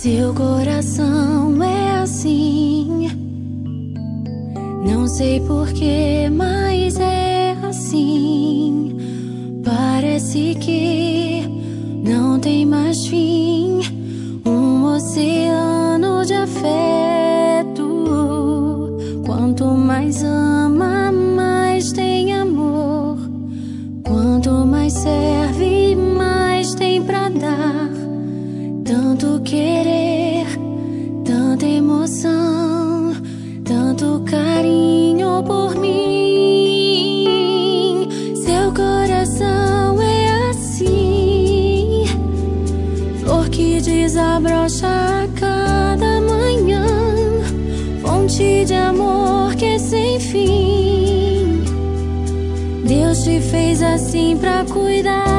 Seu coração é assim, não sei porquê, mas é assim. Parece que não tem mais fim, um oceano de afeto. Quanto mais ama, mais tem amor. Quanto mais serve, mais tem pra dar. Tanto querer, tanta emoção, tanto carinho por mim. Seu coração é assim, flor que desabrocha a cada manhã, fonte de amor que é sem fim. Deus te fez assim pra cuidar